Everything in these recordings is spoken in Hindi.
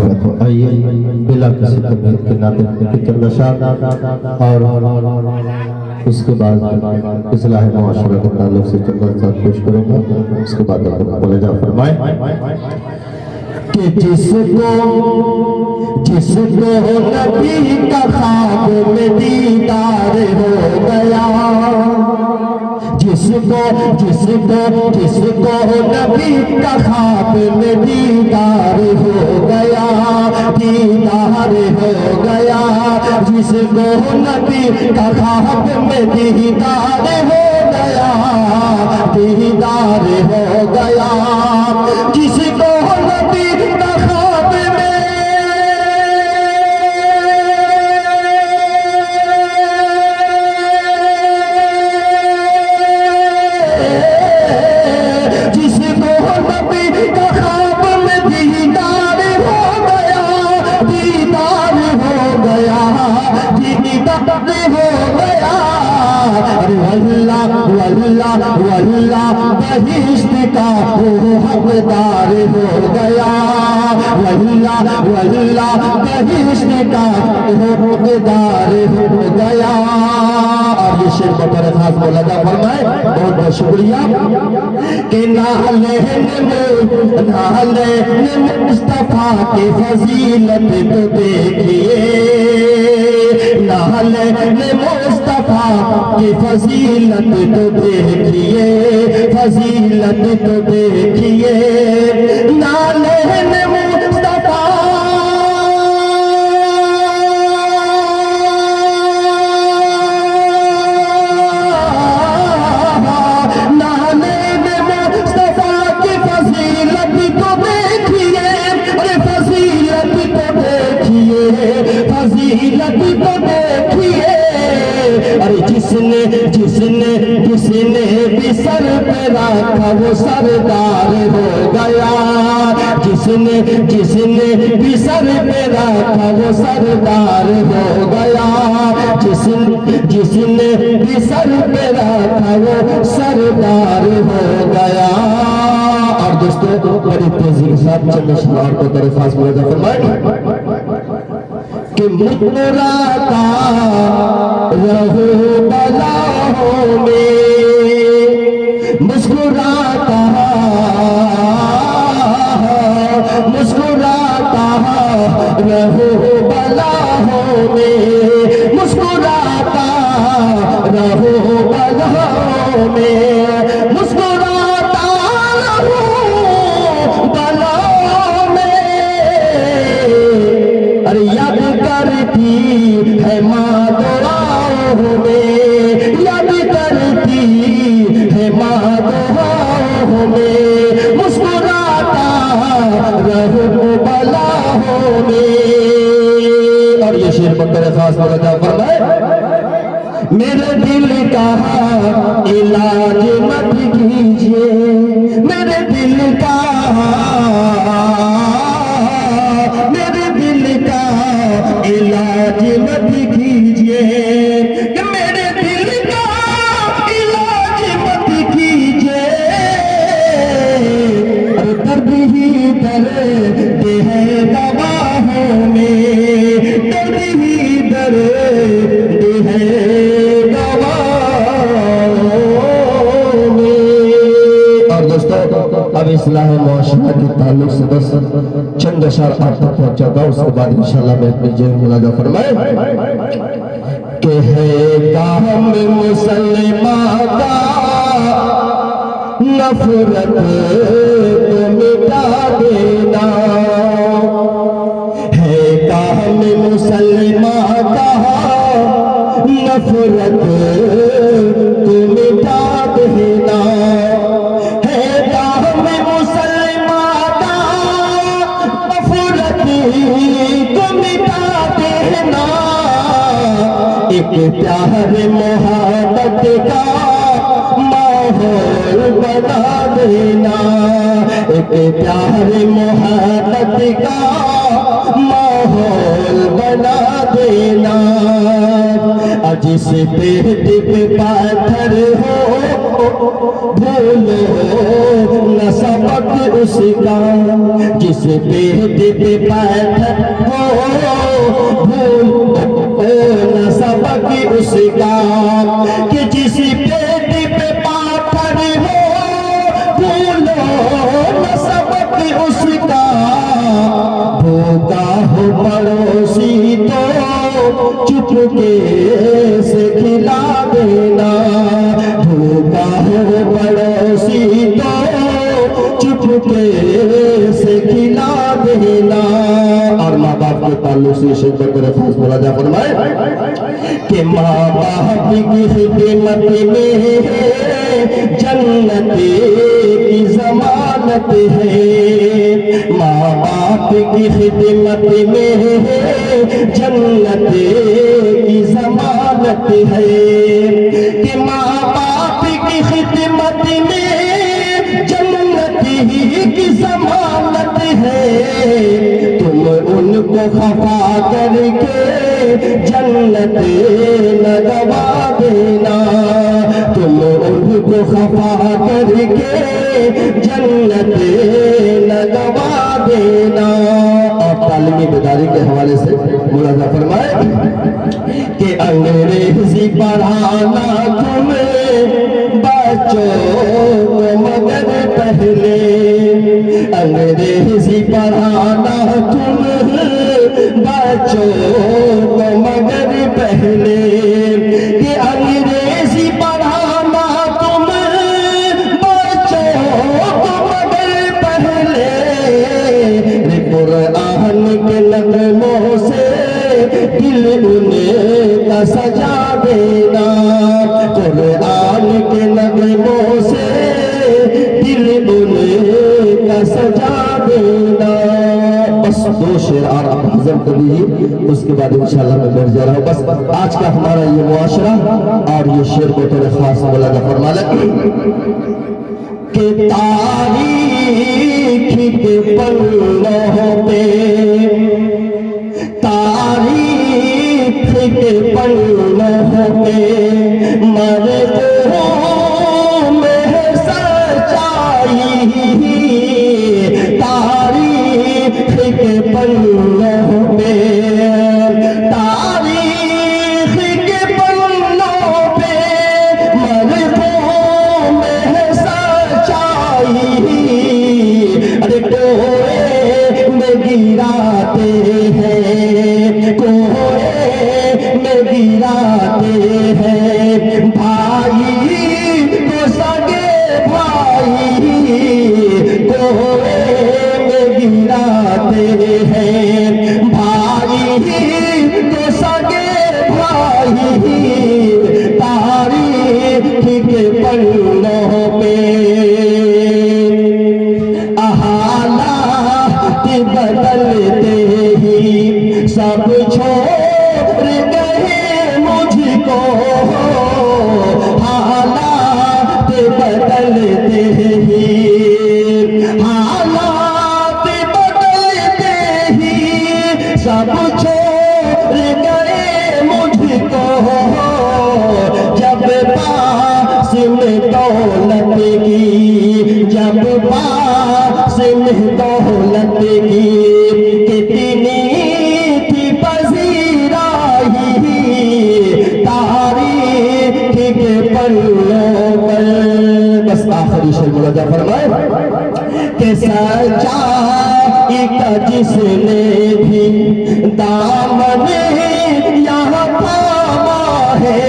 मोहब्बत हो। आइए बिला किसी तकलीफ के नाते चंदा शाह और उसके बाद इस्लाह मुआशरा के ताल्लुक से चंदा साहब पेश करूंगा। उसके बाद मुलाजा फरमाए कि जिसको नबी का ख्वाब में दीदार हो गया, जिसको नबी का ख्वाब में दीदार हो गया, दीदार हो गया, जिसको नबी का ख्वाब में दीदार हो गया, दीदार हो गया, जिसको नबी का ख्वाब में बहिश्त का हकदार हो गया, बहिश्त का हकदार हो गया। और ये शेर बतौर खास मुलाजा फरमाए, बहुत बहुत शुक्रिया कि नाले मुस्तफा के फजीलत तो देखिए, नाले मुस्तफा की फजीलत तो देखिए, फजीलत तो देखिए, नाले मुस्तफा जिसने भी सर पे रखा वो सरदार हो गया, जिसने भी सर पे रखा वो सरदार हो गया, जिसने भी सर पे रखा वो सरदार हो गया। और दोस्तों बड़ी तेजी के साथ चंद शहर को दरख्वास्त मुलाजा फरमाए कि मुस्कुराता रहो बलाओं में, मुस्कुराता रहो बलाओं में, मुस्कुराता रहो बलाओं में, मुस्कुराता रहो बलाओं में। अरे याद करती है माँ दुआओं में, याद करती है माँ दुआओं में, मुस्कुराता रहो बलाओं में। और ये शेर बतौर खास मुलाजा फरमाए, मेरे दिल का इलाज मत कीजिए, मेरे दिल का इलाज मत कीजिए, मेरे दिल का इलाज मत कीजिए। अरे दर्द ही दर्द है दवाओं में, दर्द ही दर्द है दवाओं में। और दोस्तों अब इस्लाह मुआशरा के ताल्लुक से बस चंद अशआर आप तक पहुंचाता हूं, उसके बाद इंशाअल्लाह मैं अपनी जेब मुलाजा फरमाए कि है काम मुसलमान का नफरत को मिटा देना, है काम मुसलमान का नफरत को मिटा देना, है काम मुसलमान का नफरत को मिटा देना, एक प्यार मोहब्बत का माहौल बना देना, एक प्यार मोहब्बत का माहौल बना देना। जिस पेट पे पाथर हो भूलो न सबक उसका जिस पेट पे बैठक हो, भूलो न सबक उसका कि जिस पेट पे पाथर हो, भूलो न सबक उसका। भूखा हो पड़ोसी तो चुपके से खिला देना, भूखा हो पड़ोसी तो चुपके से खिला देना। और माँ बाप के ताल्लुक से शिद्दत करे खास मुलाजा फरमाए कि माँ बाप की खिदमत में जन्नत की जमानत है, माँ बाप की खिदमत में जन्नत की जमानत है कि माँ बाप की खिदमत में जन्नत की जमानत है। तुम उनको खफा करके जन्नत न गवा देना, तुम उनको खफा करके जन्नत न गवा देना। और तालीमी बेदारी के हवाले से मुलाजा फरमाए कि अंग्रेजी पढ़ाना तुम्हें बच्चों को मगर पहले, अंग्रेजी पढ़ाना तुम्हें बच्चों को मगर पहले, कि अंग्रेजी पढ़ाना तुम्हें बच्चों को मगर पहले। कुरान के नगमों से दिल उन्हें का सजा देना, कुरान के नगमों से दिल उन्हें का सजा देना। बस दो शेर और आप हजम कर लीजिए, उसके बाद इंशाल्लाह मैं बैठ जा रहा हूँ। बस आज का हमारा ये मुआशरा और ये शेर को थोड़े खास मुलाजा फरमा लें कि तारीख के पन्नों पे, तारीख के पन्नों पे मर्दों में सच्चाई, तारीख के पन्नों पे, तारीख के पन्नों पे मर्दों में सच्चाई। अरे कोए में गिराते हैं, कोए में गिराते हैं भाई को सगे भाई, कोए में गिराते हैं भाई को सगे भाई। तारीख के पन्नों पे हालात बदलते ही सब छोड़ गए मुझको, हालात बदलते ही, हालात बदलते ही सब छोड़ गए मुझको। जब पास में दौलत की, जब पास में दौलत की कितनी थी पजीराई, तारीख के पन्नों पर। बस आखिरी शेर मुलाजा फरमाए कि सच्चाई का जिसने भी दामन यहाँ थामा है,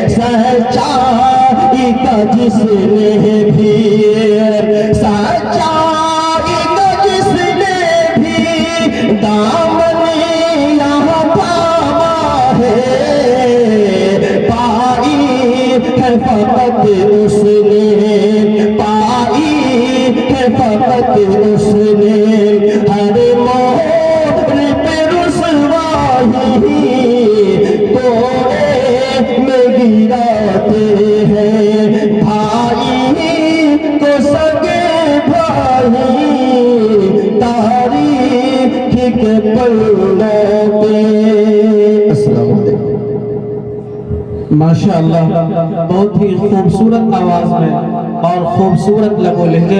सच्चाई का जिसने भी, सच्चाई का जिसने भी दामन यहाँ थामा है, पाई है फकत उसने, पाई है फकत उसने हर मोड़ पे रुसवाई। कोए में गिराते हैं भाई को सगे भाई, तारीख के पन्नों पे। अस्सलाम वालेकुम। माशाअल्लाह बहुत ही खूबसूरत आवाज में और खूबसूरत लबो लहजे